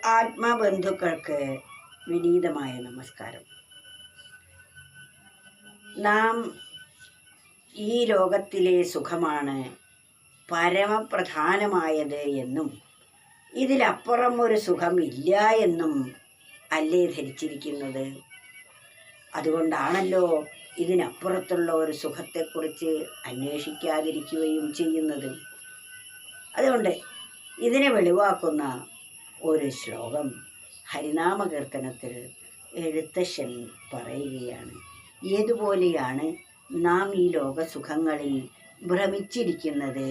ആത്മബന്ധുക്കൾക്ക് വിനീതമായ നമസ്കാരം. നാം ഈ ലോകത്തിലെ സുഖമാണ് പരമപ്രധാനമായത് എന്നും ഇതിലപ്പുറം ഒരു സുഖമില്ല എന്നും അല്ലേ ധരിച്ചിരിക്കുന്നത്? അതുകൊണ്ടാണല്ലോ ഇതിനപ്പുറത്തുള്ള ഒരു സുഖത്തെക്കുറിച്ച് അന്വേഷിക്കാതിരിക്കുകയും ചെയ്യുന്നത്. അതുകൊണ്ട് ഇതിനെ വെളിവാക്കുന്ന ഒരു ശ്ലോകം ഹരിനാമകീർത്തനത്തിൽ എഴുത്തച്ഛൻ പറയുകയാണ്. ഏതുപോലെയാണ് നാം ഈ ലോകസുഖങ്ങളിൽ ഭ്രമിച്ചിരിക്കുന്നത്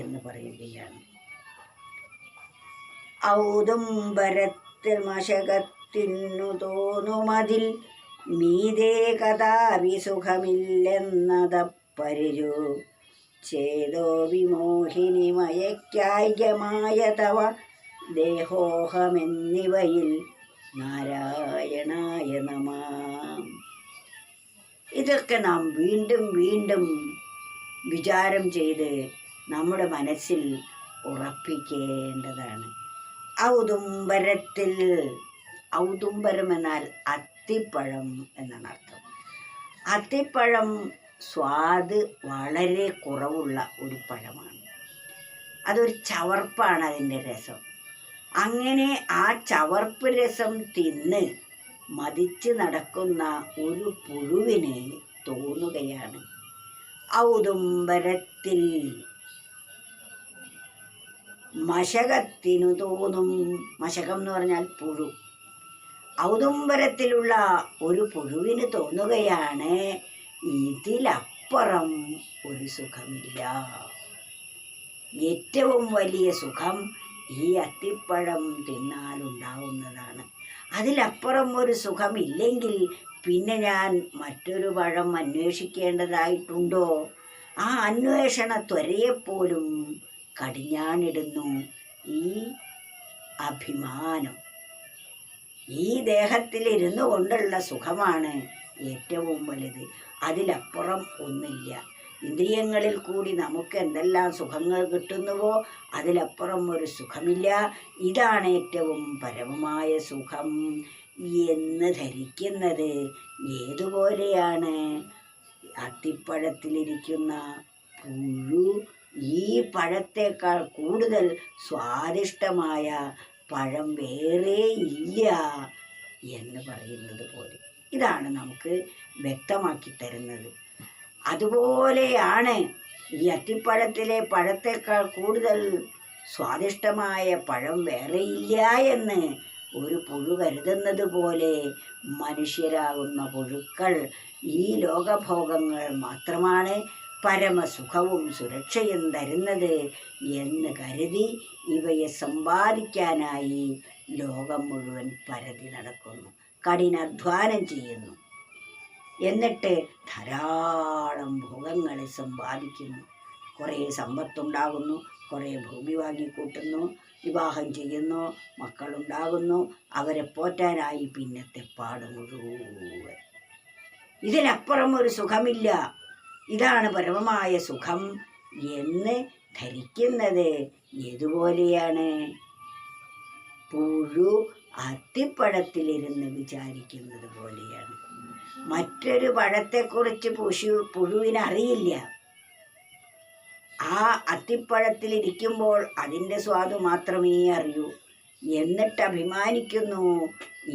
എന്ന് പറയുകയാണ്. ഔദുംബരത്തിൽ മശകത്തിനു തോന്നുമതിൽ മീതേ കഥാവി സുഖമില്ലെന്നതപ്പരിചു ചേതോ വിമോഹിനി മയക്കായികമായ തവ ദേഹോഹമെന്നിവയിൽ നാരായണായ നമഃ. ഇതൊക്കെ നാം വീണ്ടും വീണ്ടും വിചാരം ചെയ്ത് നമ്മുടെ മനസ്സിൽ ഉറപ്പിക്കേണ്ടതാണ്. ഔദുംബരത്തിൽ, ഔദുംബരം എന്നാൽ അത്തിപ്പഴം എന്നാണ് അർത്ഥം. അത്തിപ്പഴം സ്വാദ് വളരെ കുറവുള്ള ഒരു പഴമാണ്. അതൊരു ചവർപ്പാണ് അതിൻ്റെ രസം. അങ്ങനെ ആ ചവർപ്പ് രസം തിന്ന് മതിച്ച് നടക്കുന്ന ഒരു പുഴുവിന് തോന്നുകയാണ്, ഔദുംബരത്തിൽ മശകത്തിനു തോന്നും. മശകം എന്ന് പറഞ്ഞാൽ പുഴു. ഔദുംബരത്തിലുള്ള ഒരു പുഴുവിന് തോന്നുകയാണ്, ഇതിലപ്പുറം ഒരു സുഖമില്ല. ഏറ്റവും വലിയ സുഖം ഈ അത്തിപ്പഴം തിന്നാലുണ്ടാവുന്നതാണ്. അതിലപ്പുറം ഒരു സുഖമില്ലെങ്കിൽ പിന്നെ ഞാൻ മറ്റൊരു പഴം അന്വേഷിക്കേണ്ടതായിട്ടുണ്ടോ? ആ അന്വേഷണ ത്വരയെപ്പോലും കടിഞ്ഞാണിടുന്നു ഈ അഭിമാനം. ഈ ദേഹത്തിലിരുന്നു കൊണ്ടുള്ള സുഖമാണ് ഏറ്റവും വലുത്. അതിലപ്പുറം ഒന്നില്ല. ഇന്ദ്രിയങ്ങളിൽ കൂടി നമുക്ക് എന്തെല്ലാം സുഖങ്ങൾ കിട്ടുന്നുവോ അതിലപ്പുറം ഒരു സുഖമില്ല. ഇതാണ് ഏറ്റവും പരമമായ സുഖം എന്ന് ധരിക്കുന്നത് ഏതുപോലെയാണ്? അത്തിപ്പഴത്തിലിരിക്കുന്ന പുഴു ഈ പഴത്തേക്കാൾ കൂടുതൽ സ്വാദിഷ്ടമായ പഴം വേറെ ഇല്ല എന്ന് പറയുന്നത് പോലെ. ഇതാണ് നമുക്ക് വ്യക്തമാക്കി തരുന്നത്. അതുപോലെയാണ് ഈ അത്തിപ്പഴത്തിലെ പഴത്തേക്കാൾ കൂടുതൽ സ്വാദിഷ്ടമായ പഴം വേറെയില്ല എന്ന് ഒരു പുഴു കരുതുന്നത് പോലെ മനുഷ്യരാകുന്ന പുഴുക്കൾ ഈ ലോകഭോഗങ്ങൾ മാത്രമാണ് പരമസുഖവും സുരക്ഷയും തരുന്നത് എന്ന് കരുതി ഇവയെ സമ്പാദിക്കാനായി ലോകം മുഴുവൻ പരതി നടക്കുന്നു, കഠിനാധ്വാനം ചെയ്യുന്നു. എന്നിട്ട് ധാരാളം ഭോഗങ്ങൾ സമ്പാദിക്കുന്നു. കുറേ സമ്പത്തുണ്ടാകുന്നു, കുറേ ഭൂമി വാങ്ങിക്കൂട്ടുന്നു, വിവാഹം ചെയ്യുന്നു, മക്കളുണ്ടാകുന്നു, അവരെ പോറ്റാനായി പിന്നത്തെ പാട് മുഴുവൻ. ഇതിനപ്പുറം ഒരു സുഖമില്ല, ഇതാണ് പരമമായ സുഖം എന്ന് ധരിക്കുന്നത് ഏതുപോലെയാണ്? പുഴു അത്തിപ്പഴത്തിലിരുന്ന് വിചാരിക്കുന്നത് പോലെയാണ്. മറ്റൊരു പഴത്തെക്കുറിച്ച് പുഴുവിനറിയില്ല. ആ അത്തിപ്പഴത്തിലിരിക്കുമ്പോൾ അതിൻ്റെ സ്വാദ് മാത്രമേ അറിയൂ. എന്നിട്ട് അഭിമാനിക്കുന്നു,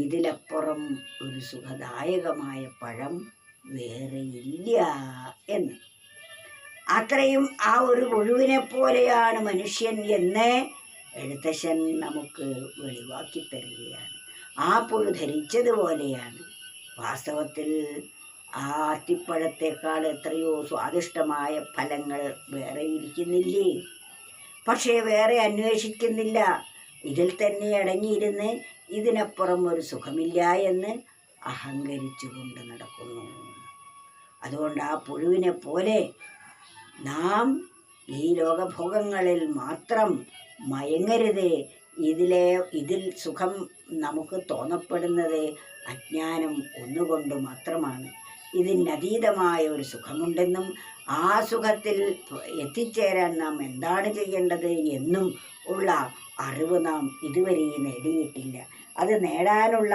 ഇതിലപ്പുറം ഒരു സുഖദായകമായ പഴം വേറെയില്ല എന്ന്. അത്രയും ആ ഒരു പുഴുവിനെ പോലെയാണ് മനുഷ്യൻ എന്ന് എഴുത്തച്ഛൻ നമുക്ക് വെളിവാക്കി തരികയാണ്. ആ പുഴു ധരിച്ചതുപോലെയാണ്. വാസ്തവത്തിൽ ആ അത്തിപ്പഴത്തേക്കാൾ എത്രയോ സ്വാദിഷ്ടമായ ഫലങ്ങൾ വേറെ ഇരിക്കുന്നില്ലേ? പക്ഷേ വേറെ അന്വേഷിക്കുന്നില്ല. ഇതിൽ തന്നെ അടങ്ങിയിരുന്ന് ഇതിനപ്പുറം ഒരു സുഖമില്ല എന്ന് അഹങ്കരിച്ചു കൊണ്ട് നടക്കുന്നു. അതുകൊണ്ട് ആ പുഴുവിനെ പോലെ നാം ഈ ലോകഭോഗങ്ങളിൽ മാത്രം മയങ്ങരുത്. ഇതിൽ സുഖം നമുക്ക് തോന്നപ്പെടുന്നത് അജ്ഞാനം ഒന്നുകൊണ്ട് മാത്രമാണ്. ഇതിനതീതമായ ഒരു സുഖമുണ്ടെന്നും ആ സുഖത്തിൽ എത്തിച്ചേരാൻ നാം എന്താണ് ചെയ്യേണ്ടത് എന്നും ഉള്ള അറിവ് നാം ഇതുവരെ നേടിയിട്ടില്ല. അത് നേടാനുള്ള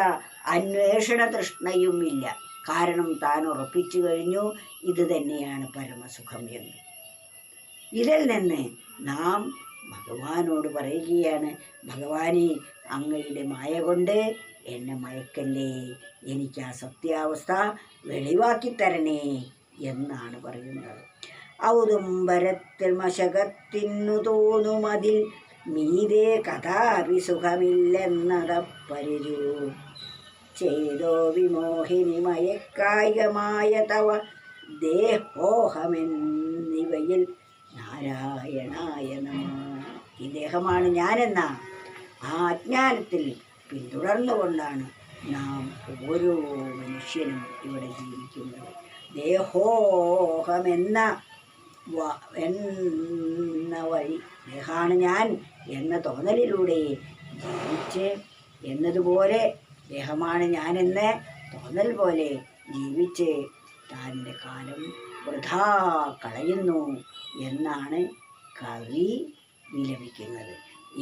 അന്വേഷണ തൃഷ്ണയും ഇല്ല. കാരണം താൻ ഉറപ്പിച്ചു കഴിഞ്ഞു ഇത് തന്നെയാണ് പരമസുഖം എന്ന്. ഇതിൽ നിന്ന് നാം ഭഗവാനോട് പറയുകയാണ്, ഭഗവാനെ, അങ്ങയുടെ മായ കൊണ്ട് എന്നെ മയക്കല്ലേ, എനിക്ക് ആ സത്യാവസ്ഥ വെളിവാക്കി തരണേ എന്നാണ് പറയുന്നത്. ഔദുംബരത്തിൽ മശകത്തിനു തോന്നുമതിൽ മീതേ കഥാപി സുഖമില്ലെന്നതപ്പരിരു ചേതോ വിമോഹിനി മയക്കായികമായ തവ ദേഹോഹമെന്നിവയിൽ നാരായണായ നമഃ. ഈ ദേഹമാണ് ഞാനെന്ന ആ അജ്ഞാനത്തിൽ പിന്തുടർന്നുകൊണ്ടാണ് നാം ഓരോ മനുഷ്യനും ഇവിടെ ജീവിക്കുന്നത്. ദേഹോഹമെന്ന വഴി, ദേഹാണ് ഞാൻ എന്ന തോന്നലിലൂടെ ജീവിച്ച് എന്നതുപോലെ ദേഹമാണ് ഞാനെന്ന് തോന്നൽ പോലെ ജീവിച്ച് താൻ്റെ കാലം വൃഥാ കളയുന്നു എന്നാണ് കവി വിലപിക്കുന്നത്.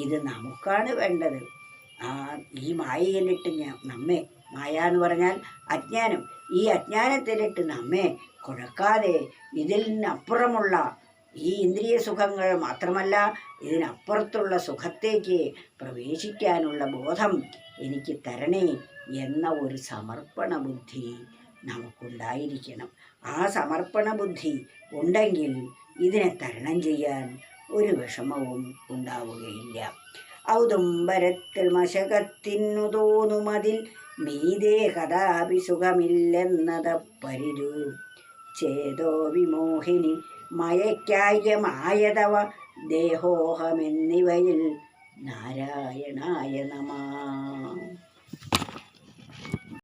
ഇത് നമുക്കാണ് വേണ്ടത്. ഈ മായയിലിട്ട് നമ്മെ, മായ എന്ന് പറഞ്ഞാൽ അജ്ഞാനം, ഈ അജ്ഞാനത്തിലിട്ട് നമ്മെ കുഴക്കാതെ ഇതിനപ്പുറമുള്ള ഈ ഇന്ദ്രിയ സുഖങ്ങൾ മാത്രമല്ല ഇതിനപ്പുറത്തുള്ള സുഖത്തേക്ക് പ്രവേശിക്കാനുള്ള ബോധം എനിക്ക് തരണേ എന്ന ഒരു സമർപ്പണ ബുദ്ധി നമുക്കുണ്ടായിരിക്കണം. ആ സമർപ്പണ ബുദ്ധി ഉണ്ടെങ്കിൽ ഇതിനെ തരണം ചെയ്യാൻ ഒരു വിഷമവും ഉണ്ടാവുകയില്ല. ഔദുംബരത്തിൽ മശകത്തിനു തോന്നുമതിൽ മീതേ കഥാപി സുഖമില്ലെന്നതപ്പരിരു ചേതോ വിമോഹിനി മയക്കായമായതവ ദേഹോഹമെന്നിവയിൽ നാരായണായ നമഃ.